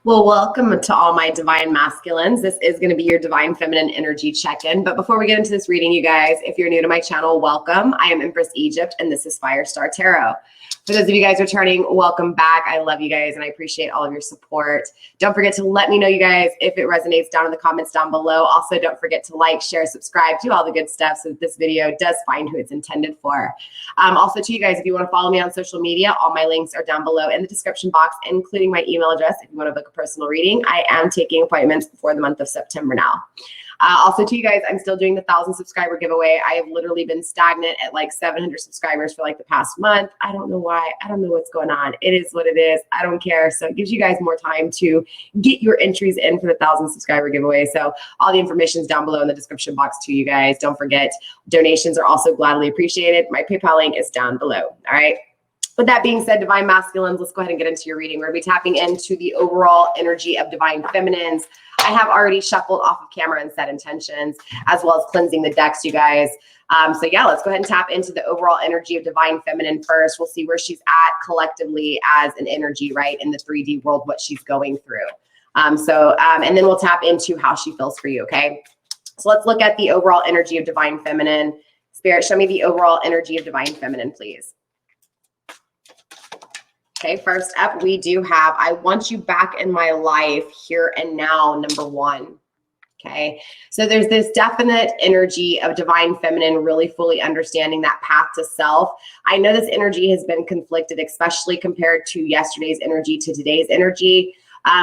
Well, welcome to all my divine masculines. This is going to be your divine feminine energy check-in. But before we get into this reading, you guys, if you're new to my channel, welcome. I am Empress Egypt, and this is FireStarTarot. For those of you guys returning, welcome back. I love you guys, and I appreciate all of your support. Don't forget to let me know, you guys, if it resonates down in the comments down below. Also, don't forget to like, share, subscribe, do all the good stuff so that this video does find who it's intended for. Also, to you guys, if you want to follow me on social media, all my links are down below in the description box, including my email address if you want to book a personal reading. I am taking appointments for the month of September now. Also to you guys, I'm still doing the 1,000 subscriber giveaway. I have literally been stagnant at like 700 subscribers for like the past month. I don't know why. I don't know what's going on. It is what it is. I don't care. So it gives you guys more time to get your entries in for the 1,000 subscriber giveaway. So all the information is down below in the description box too, you guys. Don't forget, donations are also gladly appreciated. My PayPal link is down below. All right. With that being said, divine masculines, let's go ahead and get into your reading. We're going to be tapping into the overall energy of divine feminines. I have already shuffled off of camera and set intentions, as well as cleansing the decks, you guys. So yeah, let's go ahead and tap into the overall energy of divine feminine first. We'll see where she's at collectively as an energy, right, in the 3D world, what she's going through. And then we'll tap into how she feels for you, okay? So let's look at the overall energy of divine feminine. Spirit, show me the overall energy of divine feminine, please. Okay, first up, we do have, I want you back in my life here and now, number 1. Okay, so there's this definite energy of divine feminine, really fully understanding that path to self. I know this energy has been conflicted, especially compared to yesterday's energy to today's energy.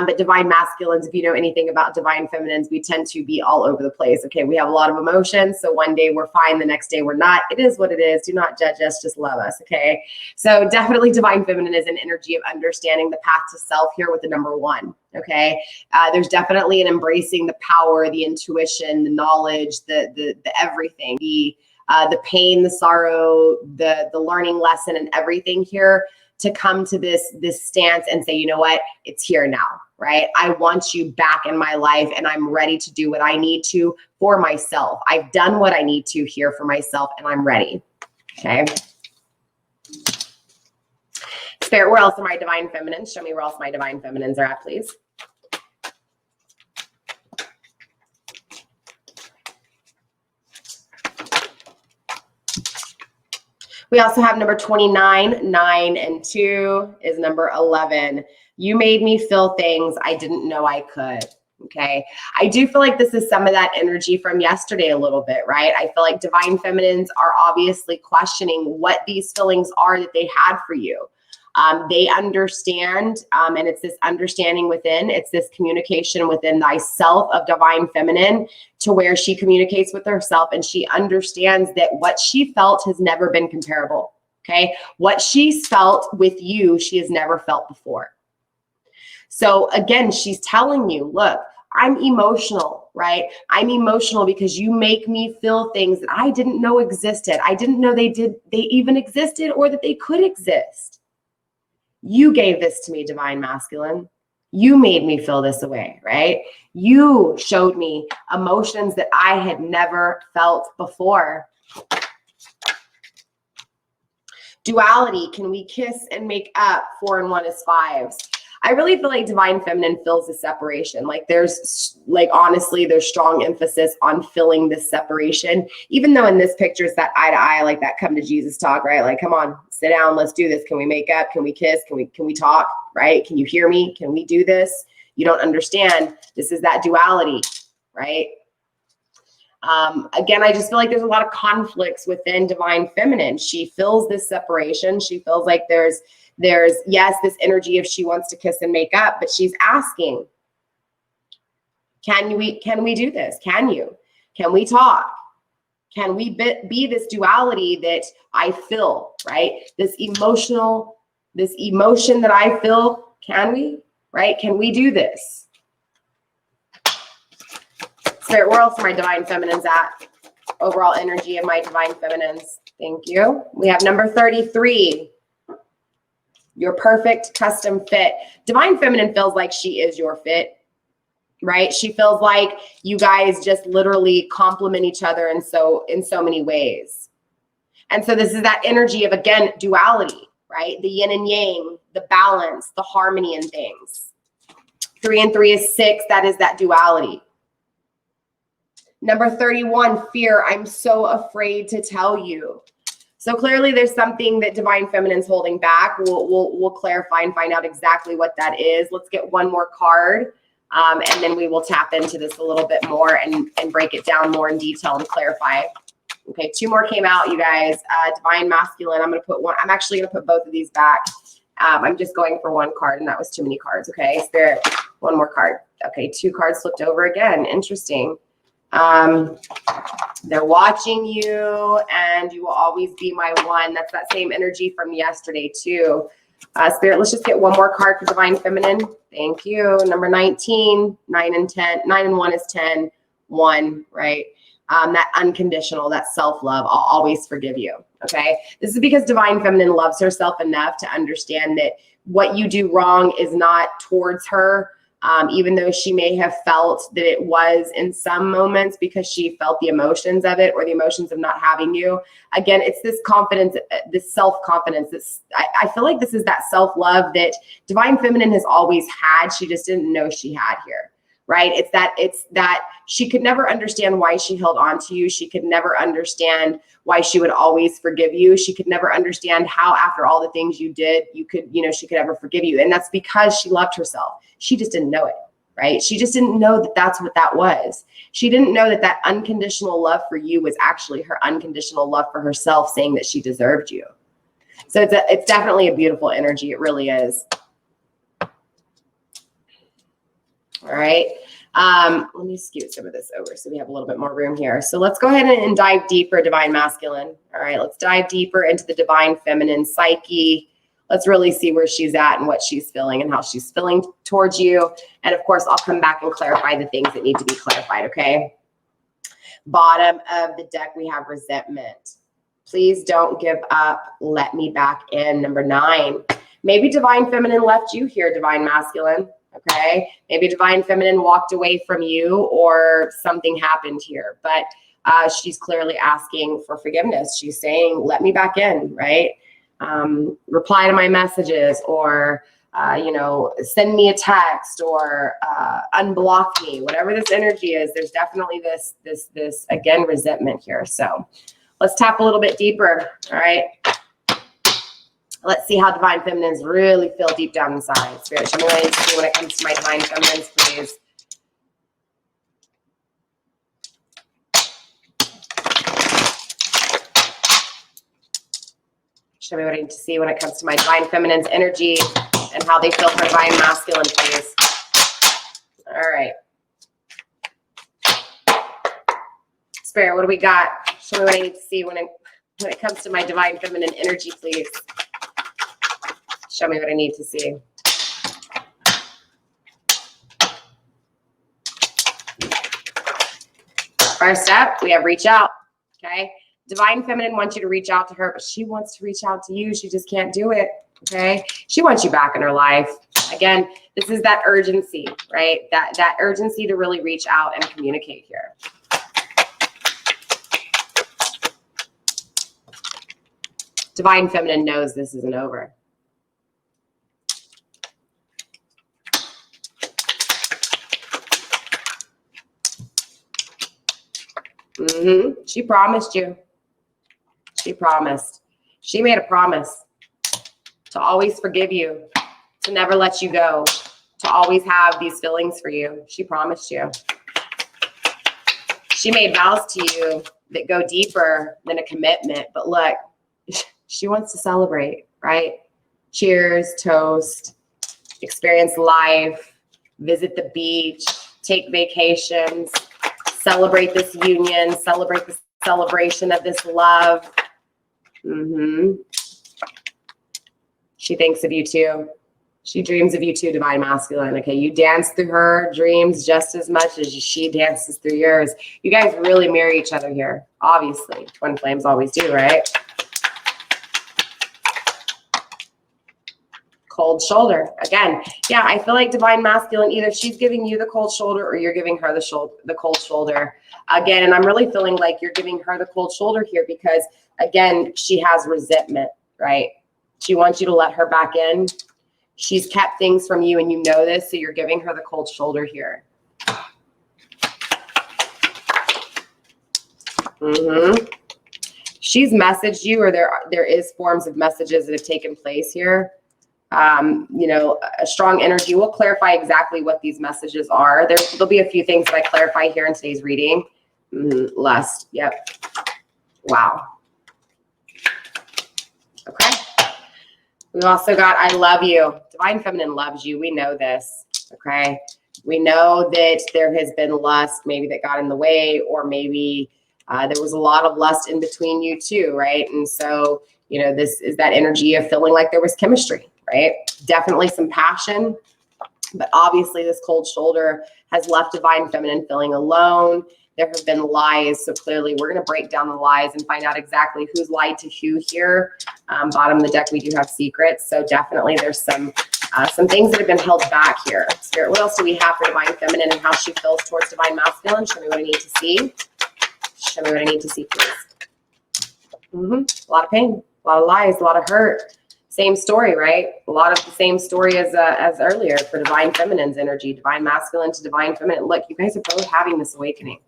But divine masculines, if you know anything about divine feminines, we tend to be all over the place. Okay, we have a lot of emotions. So one day we're fine, the next day we're not. It is what it is. Do not judge us, just love us. Okay, so definitely divine feminine is an energy of understanding the path to self here with the number 1. Okay, there's definitely an embracing the power, the intuition, the knowledge, the everything, the pain, the sorrow, the learning lesson, and everything here, to come to this stance and say, you know what, it's here now, right? I want you back in my life, and I'm ready to do what I need to for myself. I've done what I need to here for myself, and I'm ready. Okay. Spirit, where else are my divine feminines? Show me where else my divine feminines are at, please. We also have number 29, 9 and 2 is number 11. You made me feel things I didn't know I could. Okay. I do feel like this is some of that energy from yesterday a little bit, right? I feel like divine feminines are obviously questioning what these feelings are that they had for you. They understand, and it's this understanding within, it's this communication within thyself of divine feminine, to where she communicates with herself and she understands that what she felt has never been comparable. Okay. What she's felt with you, she has never felt before. So again, she's telling you, look, I'm emotional, right? I'm emotional because you make me feel things that I didn't know existed. I didn't know they even existed, or that they could exist. You gave this to me, divine masculine. You made me feel this way, right? You showed me emotions that I had never felt before. Duality, can we kiss and make up? 4 and 1 is 5s. I really feel like divine feminine feels the separation. Like there's, like, honestly, there's strong emphasis on filling this separation, even though in this picture it's that eye to eye, like that come to Jesus talk, right? Like, come on, sit down, let's do this. Can we make up? Can we kiss? Can we talk, right? Can you hear me? Can we do this? You don't understand. This is that duality, right? Again, I just feel like there's a lot of conflicts within divine feminine. She feels this separation. She feels like there's yes, this energy if she wants to kiss and make up, but she's asking, can we do this? Can we talk? Can we be this duality that I feel, right? This emotion that I feel, can we, right? Can we do this? Spirit, where else are my divine feminines at? Overall energy of my divine feminines. Thank you. We have number 33. Your perfect custom fit. Divine feminine feels like she is your fit, right? She feels like you guys just literally complement each other in so many ways. And so this is that energy of, again, duality, right? The yin and yang, the balance, the harmony in things. 3 and 3 is 6. That is that duality. Number 31, fear. I'm so afraid to tell you. So clearly there's something that Divine Feminine's holding back. We'll clarify and find out exactly what that is. Let's get one more card. And then we will tap into this a little bit more and break it down more in detail and clarify. Okay, 2 more came out, you guys. Divine Masculine. I'm going to put one. I'm actually going to put both of these back. I'm just going for 1 card, and that was too many cards. Okay, Spirit, 1 more card. Okay, 2 cards flipped over again. Interesting. They're watching you, and you will always be my one. That's that same energy from yesterday too. Spirit, let's just get 1 more card for Divine Feminine. Thank you. Number 19, 9 and 10. 9 and 1 is 10. 1, right? That unconditional, that self-love. I'll always forgive you. Okay. This is because Divine Feminine loves herself enough to understand that what you do wrong is not towards her. Even though she may have felt that it was in some moments because she felt the emotions of it or the emotions of not having you. Again, it's this confidence, this self-confidence. I feel like this is that self-love that Divine Feminine has always had. She just didn't know she had here, right? It's that she could never understand why she held on to you. She could never understand why she would always forgive you. She could never understand how after all the things you did, you could, she could ever forgive you. And that's because she loved herself. She just didn't know it, right? She just didn't know that that's what that was. She didn't know that that unconditional love for you was actually her unconditional love for herself, saying that she deserved you. So it's definitely a beautiful energy. It really is. All right. Let me scoot some of this over so we have a little bit more room here. So let's go ahead and dive deeper, Divine Masculine. All right, let's dive deeper into the Divine Feminine psyche. Let's really see where she's at and what she's feeling and how she's feeling towards you. And of course, I'll come back and clarify the things that need to be clarified, okay? Bottom of the deck, we have resentment. Please don't give up. Let me back in. Number 9. Maybe Divine Feminine left you here, Divine Masculine. Okay, maybe Divine Feminine walked away from you or something happened here, but she's clearly asking for forgiveness. She's saying, let me back in, right? Reply to my messages or, send me a text or unblock me, whatever this energy is. There's definitely this again, resentment here. So let's tap a little bit deeper. All right. Let's see how Divine Feminines really feel deep down inside. Spirit, show me what I need to see when it comes to my Divine Feminines, please. Show me what I need to see when it comes to my Divine Feminine's energy and how they feel for Divine Masculine, please. All right. Spirit, what do we got? Show me what I need to see when it comes to my Divine Feminine energy, please. Show me what I need to see. First up, we have reach out, okay? Divine Feminine wants you to reach out to her, but she wants to reach out to you. She just can't do it, okay? She wants you back in her life. Again, this is that urgency, right? That urgency to really reach out and communicate here. Divine Feminine knows this isn't over. She promised you. She promised. She made a promise to always forgive you, to never let you go, to always have these feelings for you. She promised you. She made vows to you that go deeper than a commitment. But look, she wants to celebrate, right? Cheers, toast, experience life, visit the beach, take vacations, celebrate this union, celebrate the celebration of this love. She thinks of you too. She dreams of you too, Divine Masculine. Okay, you dance through her dreams just as much as she dances through yours. You guys really mirror each other here. Obviously, twin flames always do, right? Cold shoulder. Again, yeah, I feel like Divine Masculine, either she's giving you the cold shoulder or you're giving her the cold shoulder. Again, and I'm really feeling like you're giving her the cold shoulder here because, again, she has resentment, right? She wants you to let her back in. She's kept things from you and you know this, so you're giving her the cold shoulder here. She's messaged you, or there is forms of messages that have taken place here. You know, a strong energy. We'll clarify exactly what these messages are. There'll be a few things that I clarify here in today's reading. Lust. Yep. Wow. Okay. We've also got I love you. Divine Feminine loves you. We know this. Okay. We know that there has been lust, maybe that got in the way, or maybe there was a lot of lust in between you two, right? And so, you know, this is that energy of feeling like there was chemistry, right? Definitely some passion, but obviously this cold shoulder has left Divine Feminine feeling alone. There have been lies, so clearly we're going to break down the lies and find out exactly who's lied to who here. Bottom of the deck, we do have secrets, so definitely there's some things that have been held back here. Spirit, what else do we have for Divine Feminine and how she feels towards Divine Masculine? Show me what I need to see. Show me what I need to see, please. A lot of pain, a lot of lies, a lot of hurt. Same story, right? A lot of the same story as earlier for Divine Feminine's energy, Divine Masculine to Divine Feminine. Look, you guys are both having this awakening.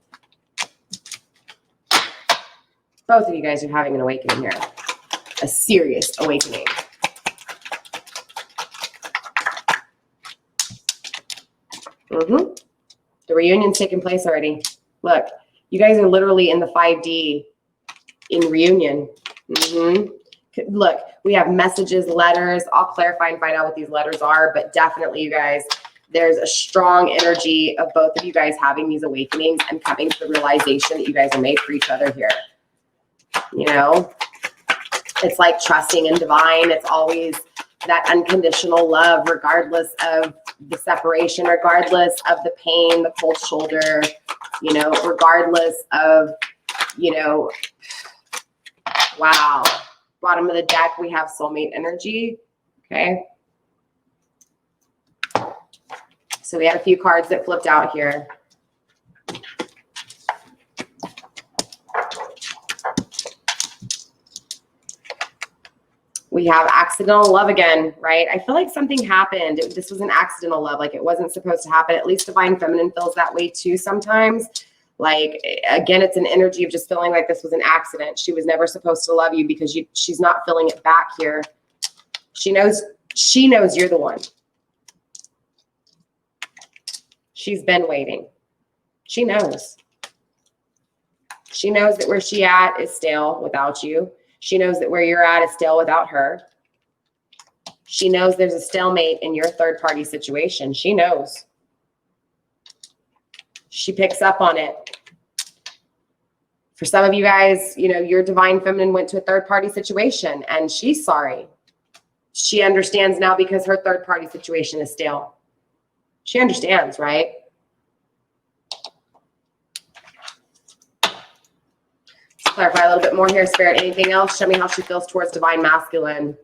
Both of you guys are having an awakening here. A serious awakening. The reunion's taking place already. Look, you guys are literally in the 5D in reunion. Look, we have messages, letters. I'll clarify and find out what these letters are, but definitely, you guys, there's a strong energy of both of you guys having these awakenings and coming to the realization that you guys are made for each other here. You know, it's like trusting in divine. It's always that unconditional love, regardless of the separation, regardless of the pain, the cold shoulder, you know, regardless of, you know, wow. Bottom of the deck, we have soulmate energy. Okay. So we had a few cards that flipped out here. We have accidental love again, right? I feel like something happened. This was an accidental love. Like it wasn't supposed to happen. At least Divine Feminine feels that way too sometimes. Like, again, it's an energy of just feeling like this was an accident. She was never supposed to love you because she's not feeling it back here. She knows you're the one. She's been waiting. She knows. She knows that where she at is stale without you. She knows that where you're at is stale without her. She knows there's a stalemate in your third party situation. She knows. She picks up on it. For some of you guys, you know, your Divine Feminine went to a third party situation and she's sorry. She understands now because her third party situation is stale. She understands, right? Clarify a little bit more here, Spirit. Anything else? Show me how she feels towards Divine Masculine.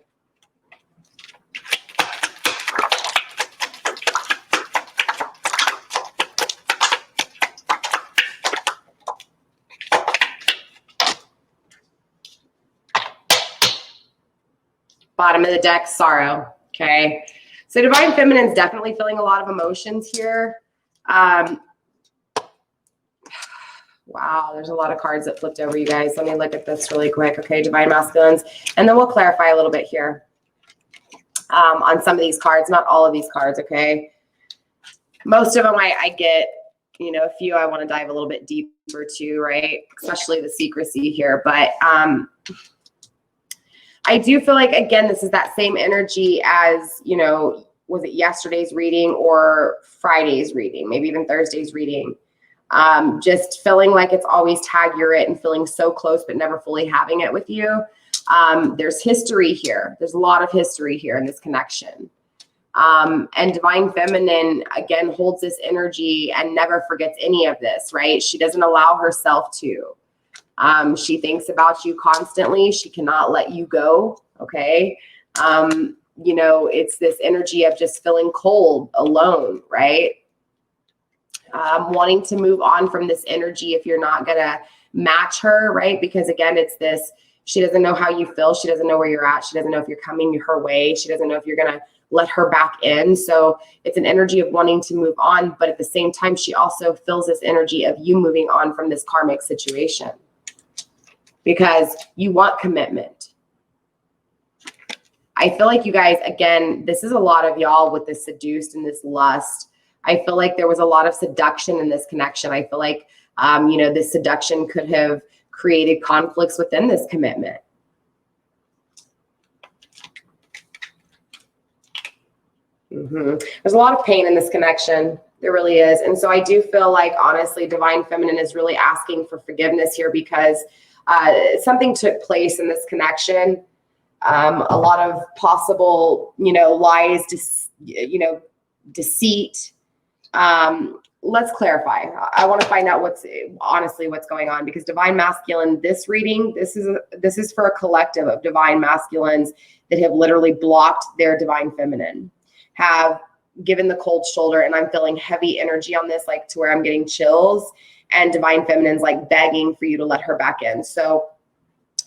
Bottom of the deck, sorrow. Okay. So Divine Feminine's definitely feeling a lot of emotions here. Wow, there's a lot of cards that flipped over, you guys. Let me look at this really quick. Okay, Divine Masculines. And then we'll clarify a little bit here on some of these cards. Not all of these cards, okay? Most of them I get, you know, a few I want to dive a little bit deeper to, right? Especially the secrecy here. But I do feel like, again, this is that same energy as, you know, was it yesterday's reading or Friday's reading, maybe even Thursday's reading. Just feeling like it's always tag you're it and feeling so close but never fully having it with you. There's history here. There's a lot of history here in this connection. And Divine Feminine, again, holds this energy and never forgets any of this, right? She doesn't allow herself to. She thinks about you constantly. She cannot let you go, okay? You know, it's this energy of just feeling cold, alone, right? Wanting to move on from this energy if you're not going to match her, right? Because again, it's this, she doesn't know how you feel. She doesn't know where you're at. She doesn't know if you're coming her way. She doesn't know if you're going to let her back in. So it's an energy of wanting to move on, but at the same time, she also feels this energy of you moving on from this karmic situation because you want commitment. I feel like you guys, again, this is a lot of y'all with this seduced and this lust. I feel like there was a lot of seduction in this connection. I feel like, you know, this seduction could have created conflicts within this commitment. There's a lot of pain in this connection. There really is. And so I do feel like, honestly, Divine Feminine is really asking for forgiveness here because something took place in this connection. A lot of possible, you know, lies, you know, deceit. Let's clarify. I want to find out what's going on, because Divine Masculine, this reading, this is for a collective of Divine Masculines that have literally blocked their Divine Feminine, have given the cold shoulder, and I'm feeling heavy energy on this, like to where I'm getting chills, and Divine Feminine's like begging for you to let her back in. So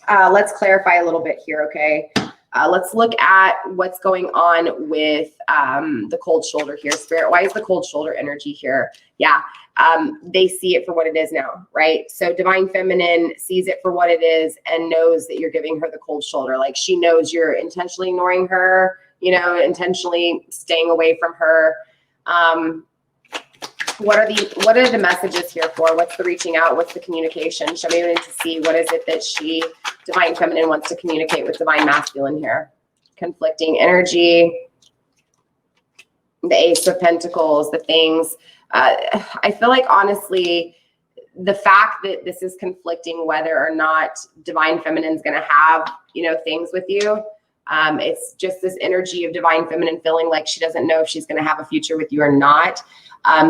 let's clarify a little bit here, okay? Let's look at what's going on with the cold shoulder here. Spirit, why is the cold shoulder energy here? Yeah, they see it for what it is now, right? So Divine Feminine sees it for what it is and knows that you're giving her the cold shoulder. Like, she knows you're intentionally ignoring her, you know, intentionally staying away from her. What are the messages here for? What's the reaching out? What's the communication? Show me what I need to see. What is it that Divine Feminine wants to communicate with Divine Masculine here? Conflicting energy, the Ace of Pentacles, the things. I feel like, honestly, the fact that this is conflicting whether or not Divine Feminine is going to have, you know, things with you. It's just this energy of Divine Feminine feeling like she doesn't know if she's going to have a future with you or not.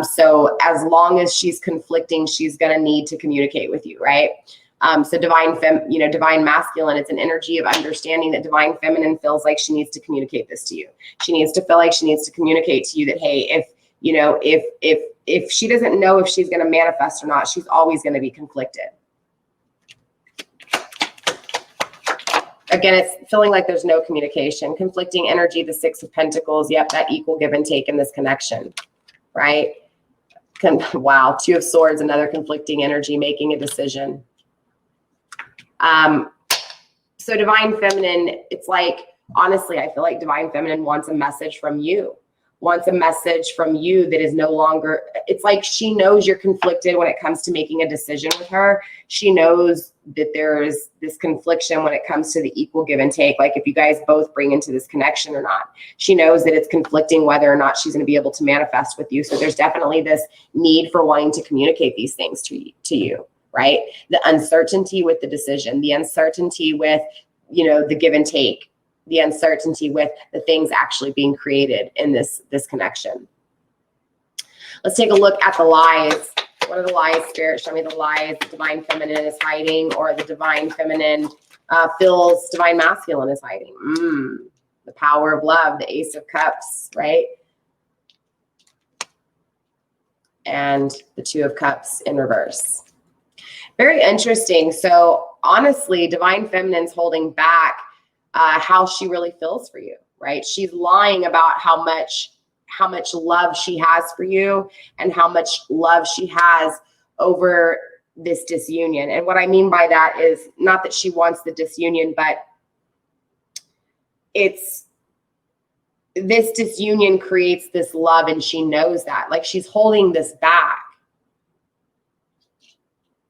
So as long as she's conflicting, she's going to need to communicate with you, right? So Divine Masculine, it's an energy of understanding that Divine Feminine feels like she needs to communicate this to you. She needs to feel like she needs to communicate to you that, hey, if she doesn't know if she's going to manifest or not, she's always going to be conflicted. Again, it's feeling like there's no communication. Conflicting energy, the Six of Pentacles. Yep, that equal give and take in this connection, right? Wow, Two of Swords, another conflicting energy, making a decision. So Divine Feminine, it's like, honestly, I feel like Divine Feminine wants a message from you. Wants a message from you that is no longer, it's like she knows you're conflicted when it comes to making a decision with her. She knows that there's this confliction when it comes to the equal give and take, like if you guys both bring into this connection or not. She knows that it's conflicting whether or not she's going to be able to manifest with you. So there's definitely this need for wanting to communicate these things to you, right? The uncertainty with the decision, the uncertainty with, you know, the give and take, the uncertainty with the things actually being created in this connection. Let's take a look at the lies. What are the lies, Spirit? Show me the lies the Divine Feminine is hiding, or the Divine Feminine feels Divine Masculine is hiding. The Power of Love, the Ace of Cups, right? And the Two of Cups in reverse. Very interesting. So honestly, Divine Feminine's holding back how she really feels for you, right? She's lying about how much love she has for you and how much love she has over this disunion. And what I mean by that is not that she wants the disunion, but it's this disunion creates this love, and she knows that. Like, she's holding this back.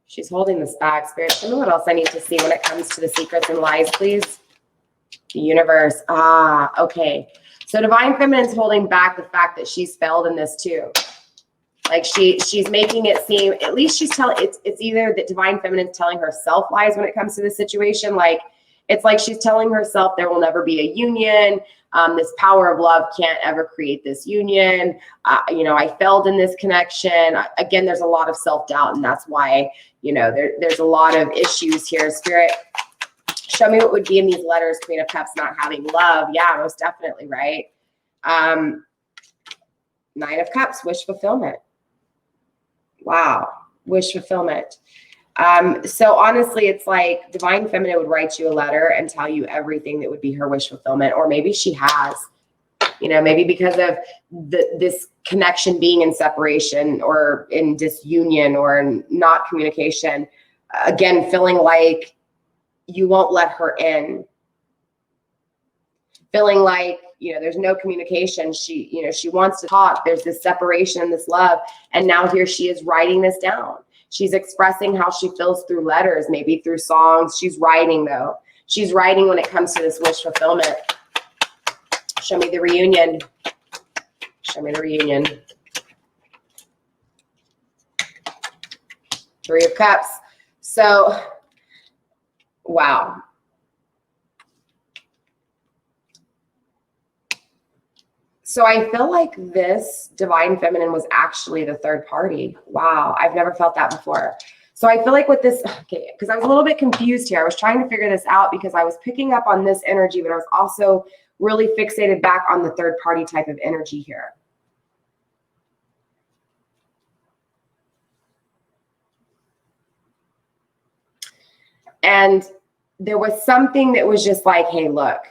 She's holding this back. Spirit, tell me what else I need to see when it comes to the secrets and lies, please. The universe. Okay. So Divine Feminine's holding back the fact that she's failed in this too. Like she's making it seem, at least she's telling, it's either that Divine Feminine's telling herself lies when it comes to this situation. Like, it's like she's telling herself there will never be a union. This power of love can't ever create this union. You know, I failed in this connection. Again, there's a lot of self-doubt, and that's why, you know, there's a lot of issues here. Spirit, show me what would be in these letters. Queen of Cups, not having love. Yeah, most definitely, right? Nine of Cups, wish fulfillment. Wow, wish fulfillment. So honestly, it's like Divine Feminine would write you a letter and tell you everything that would be her wish fulfillment, or maybe she has. You know, maybe because of this connection being in separation or in disunion or in not communication. Again, feeling like you won't let her in. Feeling like, you know, there's no communication. She, you know, she wants to talk. There's this separation, this love. And now here she is writing this down. She's expressing how she feels through letters, maybe through songs. She's writing though. She's writing when it comes to this wish fulfillment. Show me the reunion. Show me the reunion. Three of Cups. So, wow. So I feel like this divine feminine was actually the third party. Wow, I've never felt that before. So I feel like with this, okay, because I was a little bit confused here. I was trying to figure this out because I was picking up on this energy, but I was also really fixated back on the third party type of energy here. And there was something that was just like, hey, look,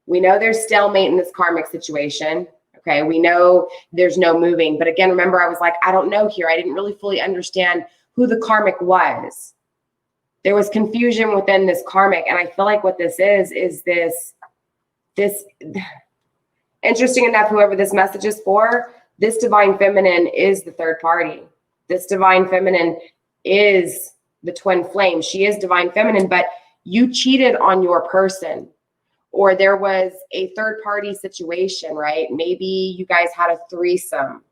we know there's stalemate in this karmic situation. Okay, we know there's no moving. But again, remember, I was like, I don't know here. I didn't really fully understand who the karmic was. There was confusion within this karmic. And I feel like what this is this, interesting enough, whoever this message is for, this divine feminine is the third party. This divine feminine is the twin flame. She is divine feminine, but you cheated on your person, or there was a third party situation, right? Maybe you guys had a threesome.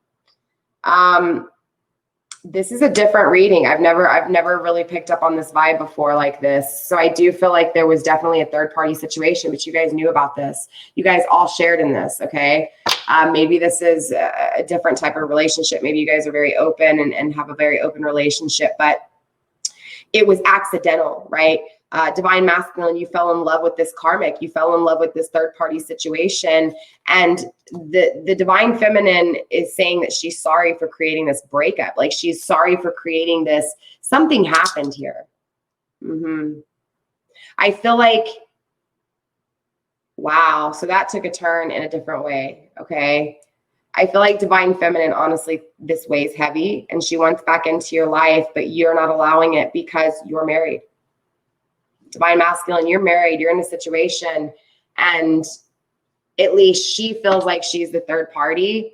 This is a different reading. I've never really picked up on this vibe before like this. So I do feel like there was definitely a third party situation, but you guys knew about this. You guys all shared in this, okay? Maybe this is a different type of relationship. Maybe you guys are very open and have a very open relationship, but it was accidental, right? Divine masculine, you fell in love with this karmic, you fell in love with this third party situation. And the divine feminine is saying that she's sorry for creating this breakup. Like she's sorry for creating this, something happened here. I feel like, wow. So that took a turn in a different way. Okay. I feel like divine feminine, honestly, this weighs heavy and she wants back into your life, but you're not allowing it because you're married. Divine masculine, you're married, you're in a situation, and at least she feels like she's the third party.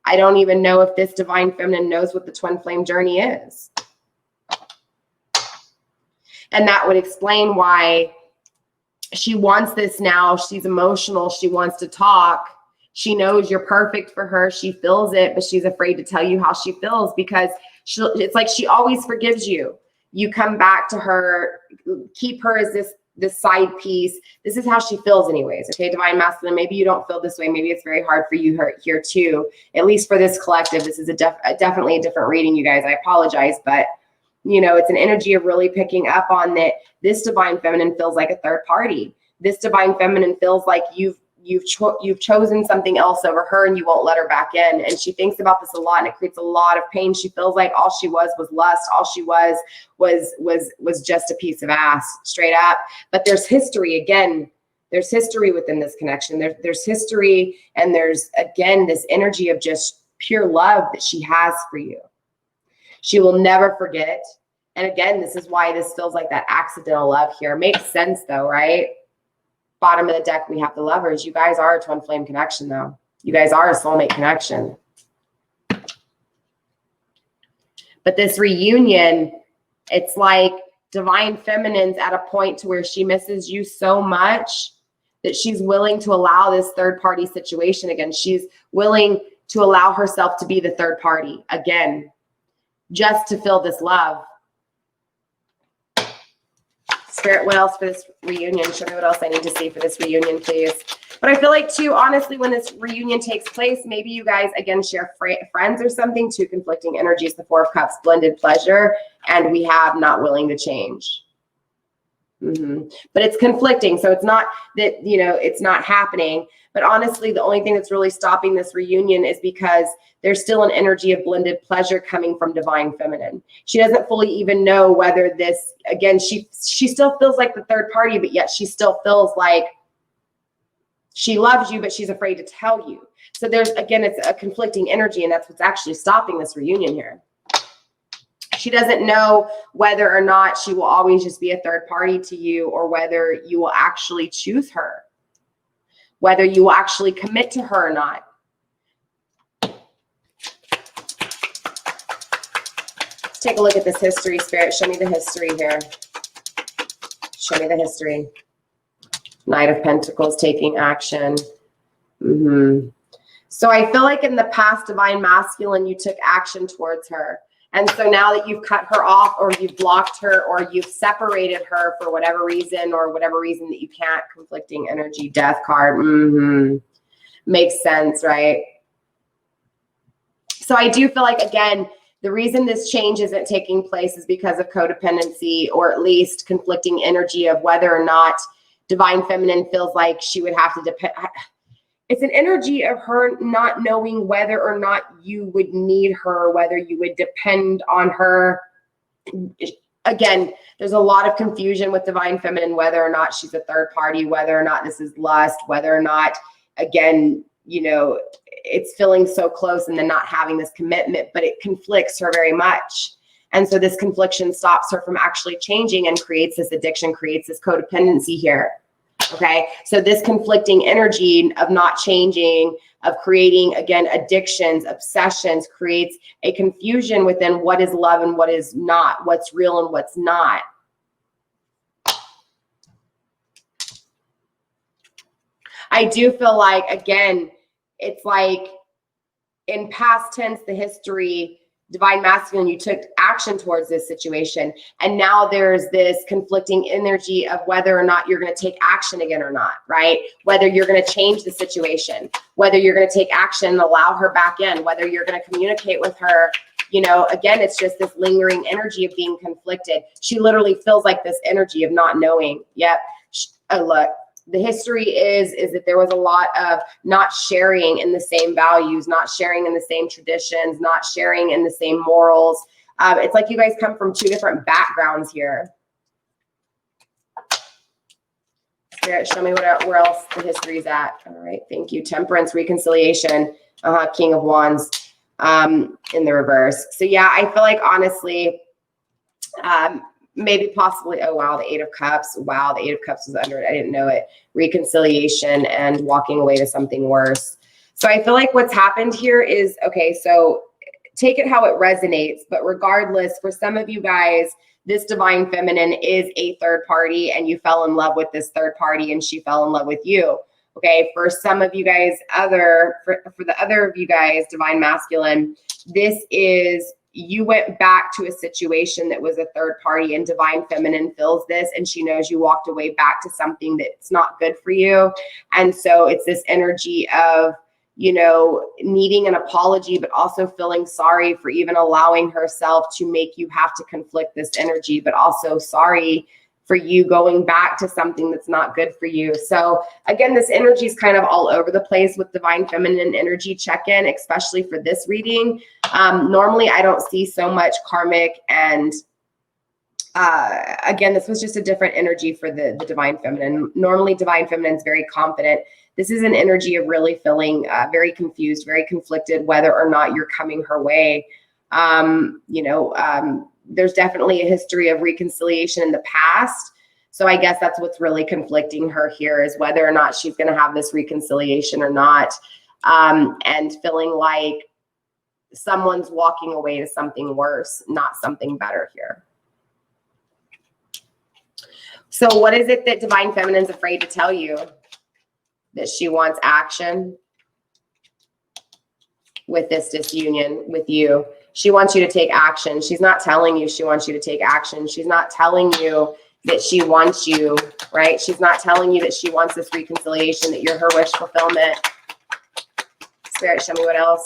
I don't even know if this divine feminine knows what the twin flame journey is. And that would explain why she wants this now. She's emotional. She wants to talk. She knows you're perfect for her. She feels it, but she's afraid to tell you how she feels because it's like she always forgives you. You come back to her, keep her as this side piece. This is how she feels anyways. Okay, divine masculine, maybe you don't feel this way. Maybe it's very hard for you here too. At least for this collective, this is definitely a different reading, you guys. I apologize, but you know, it's an energy of really picking up on that. This divine feminine feels like a third party. This divine feminine feels like you've chosen something else over her and you won't let her back in. And she thinks about this a lot and it creates a lot of pain. She feels like all she was lust. All she was just a piece of ass, straight up. But there's history. Again, there's history within this connection. There's history, and there's, again, this energy of just pure love that she has for you. She will never forget. And again, this is why this feels like that accidental love here. Makes sense though, right? Bottom of the deck, we have the Lovers. You guys are a twin flame connection though. You guys are a soulmate connection. But this reunion, it's like divine feminine's at a point to where she misses you so much that she's willing to allow this third party situation again. She's willing to allow herself to be the third party again, just to feel this love. Spirit, what else for this reunion? Show me what else I need to see for this reunion, please. But I feel like, too, honestly, when this reunion takes place, maybe you guys, again, share friends or something. Two conflicting energies, the Four of Cups, blended pleasure, and we have not willing to change. But it's conflicting, so it's not that, you know, it's not happening. But honestly, the only thing that's really stopping this reunion is because there's still an energy of blended pleasure coming from divine feminine. She doesn't fully even know whether this, again, she still feels like the third party, but yet she still feels like she loves you, but she's afraid to tell you. So there's, again, it's a conflicting energy, and that's what's actually stopping this reunion here. She doesn't know whether or not she will always just be a third party to you, or whether you will actually choose her, whether you will actually commit to her or not. Let's take a look at this history, Spirit. Show me the history here. Show me the history. Knight of Pentacles taking action. So I feel like in the past, Divine Masculine, you took action towards her. And so now that you've cut her off, or you've blocked her, or you've separated her for whatever reason, or whatever reason that you can't, conflicting energy, Death card. Makes sense, right? So I do feel like, again, the reason this change isn't taking place is because of codependency, or at least conflicting energy of whether or not Divine Feminine feels like she would have to depend. It's an energy of her not knowing whether or not you would need her, whether you would depend on her. Again, there's a lot of confusion with Divine Feminine, whether or not she's a third party, whether or not this is lust, whether or not, again, you know, it's feeling so close and then not having this commitment, but it conflicts her very much. And so this confliction stops her from actually changing and creates this addiction, creates this codependency here. Okay, so this conflicting energy of not changing, of creating, again, addictions, obsessions, creates a confusion within what is love and what is not, what's real and what's not. I do feel like, again, it's like in past tense, the history, Divine Masculine, you took action towards this situation. And now there's this conflicting energy of whether or not you're going to take action again or not, right? Whether you're going to change the situation, whether you're going to take action and allow her back in, whether you're going to communicate with her. You know, again, it's just this lingering energy of being conflicted. She literally feels like this energy of not knowing. Yep. Oh, look. The history is that there was a lot of not sharing in the same values, not sharing in the same traditions, not sharing in the same morals. It's like you guys come from two different backgrounds here. Spirit, show me where else the history is at. All right, thank you. Temperance, reconciliation, King of Wands in the reverse. So yeah, I feel like honestly, maybe possibly, oh wow, the Eight of Cups. Wow, the Eight of Cups was under it. I didn't know it. Reconciliation and walking away to something worse. So I feel like what's happened here is, okay, so take it how it resonates. But regardless, for some of you guys, this Divine Feminine is a third party, and you fell in love with this third party and she fell in love with you. Okay, for some of you guys, for the other of you guys, Divine Masculine, this is, you went back to a situation that was a third party, and Divine Feminine feels this, and she knows you walked away back to something that's not good for you. And so it's this energy of, you know, needing an apology, but also feeling sorry for even allowing herself to make you have to conflict this energy, but also sorry for you going back to something that's not good for you. So again, this energy is kind of all over the place with Divine Feminine energy check-in, especially for this reading. Normally, I don't see so much karmic, and again, this was just a different energy for the Divine Feminine. Normally, Divine Feminine is very confident. This is an energy of really feeling very confused, very conflicted, whether or not you're coming her way. There's definitely a history of reconciliation in the past. So I guess that's what's really conflicting her here, is whether or not she's going to have this reconciliation or not. And feeling like someone's walking away to something worse, not something better here. So what is it that Divine Feminine's afraid to tell you? That she wants action with this disunion with you. She wants you to take action. She's not telling you she wants you to take action. She's not telling you that she wants you, right? She's not telling you that she wants this reconciliation, that you're her wish fulfillment. Spirit, show me what else.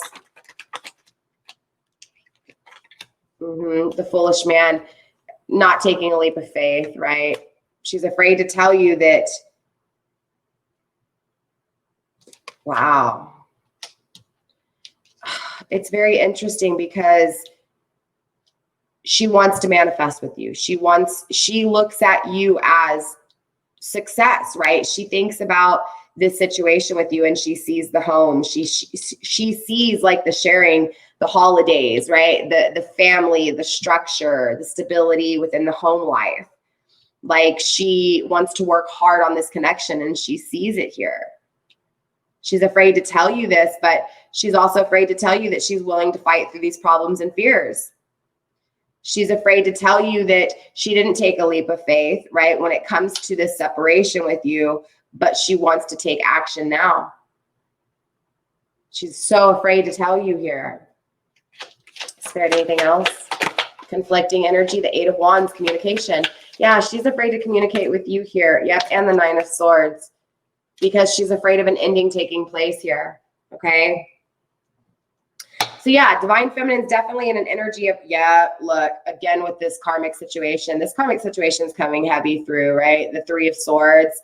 The foolish man, not taking a leap of faith, right? She's afraid to tell you that. Wow. It's very interesting because she wants to manifest with you. She looks at you as success, right? She thinks about this situation with you, and she sees the home. She sees like the sharing, the holidays, right? The family, the structure, the stability within the home life. Like she wants to work hard on this connection, and she sees it here. She's afraid to tell you this, but she's also afraid to tell you that she's willing to fight through these problems and fears. She's afraid to tell you that she didn't take a leap of faith, right, when it comes to this separation with you, but she wants to take action now. She's so afraid to tell you here. Is there anything else? Conflicting energy, the Eight of Wands, communication. Yeah, she's afraid to communicate with you here. Yep, and the Nine of Swords, because she's afraid of an ending taking place here, okay? So yeah, divine feminine is definitely in an energy of, yeah, look, again, with this karmic situation, this karmic situation is coming heavy through, right? The Three of Swords,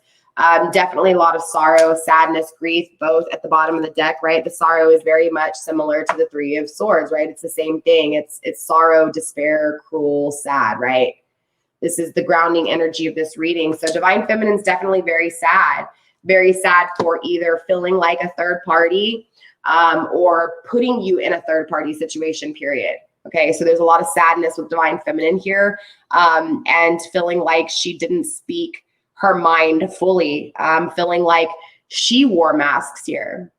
definitely a lot of sorrow, sadness, grief, both at the bottom of the deck, right? The sorrow is very much similar to the Three of Swords, right? It's the same thing. It's sorrow, despair, cruel, sad, right? This is the grounding energy of this reading. So divine feminine is definitely very sad for either feeling like a third party, or putting you in a third party situation, period. Okay, so there's a lot of sadness with divine feminine here, and feeling like she didn't speak her mind fully, feeling like she wore masks here.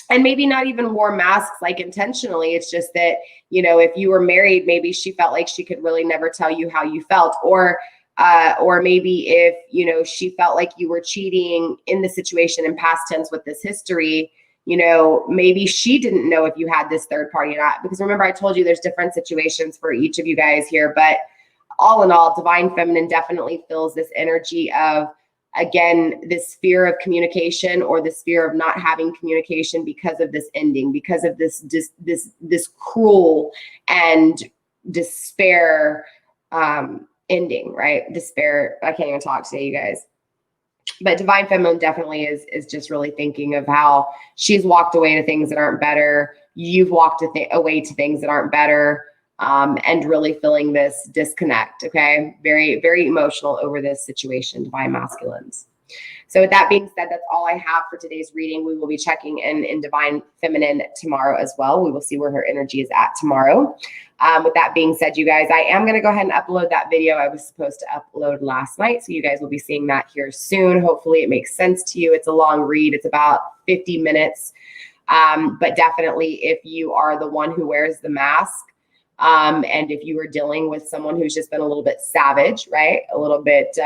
And maybe not even wore masks like intentionally. It's just that, you know, if you were married, maybe she felt like she could really never tell you how you felt, or maybe if, you know, she felt like you were cheating in the situation in past tense with this history, you know, maybe she didn't know if you had this third party or not. Because remember, I told you there's different situations for each of you guys here. But all in all, divine feminine definitely feels this energy of, again, this fear of communication, or this fear of not having communication because of this ending, because of this cruel and despair ending, right? Despair. I can't even talk today, you guys. But divine feminine definitely is just really thinking of how she's walked away to things that aren't better. You've walked away to things that aren't better, and really feeling this disconnect. Okay. Very, very emotional over this situation, divine masculines. So with that being said, that's all I have for today's reading. We will be checking in divine feminine tomorrow as well. We will see where her energy is at tomorrow. With that being said, you guys, I am going to go ahead and upload that video I was supposed to upload last night. So you guys will be seeing that here soon. Hopefully it makes sense to you. It's a long read. It's about 50 minutes. But definitely if you are the one who wears the mask, and if you are dealing with someone who's just been a little bit savage, right? A little bit,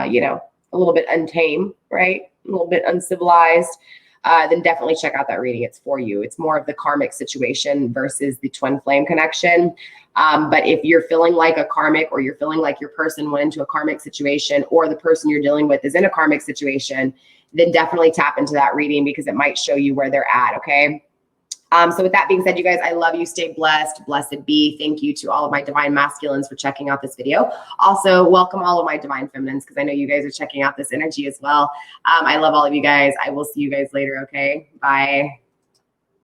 you know, a little bit untamed, right? A little bit uncivilized, then definitely check out that reading. It's for you. It's more of the karmic situation versus the twin flame connection. But if you're feeling like a karmic, or you're feeling like your person went into a karmic situation, or the person you're dealing with is in a karmic situation, then definitely tap into that reading, because it might show you where they're at, okay? So with that being said, you guys, I love you. Stay blessed. Blessed be. Thank you to all of my divine masculines for checking out this video. Also, welcome all of my divine feminines, because I know you guys are checking out this energy as well. I love all of you guys. I will see you guys later. Okay. Bye.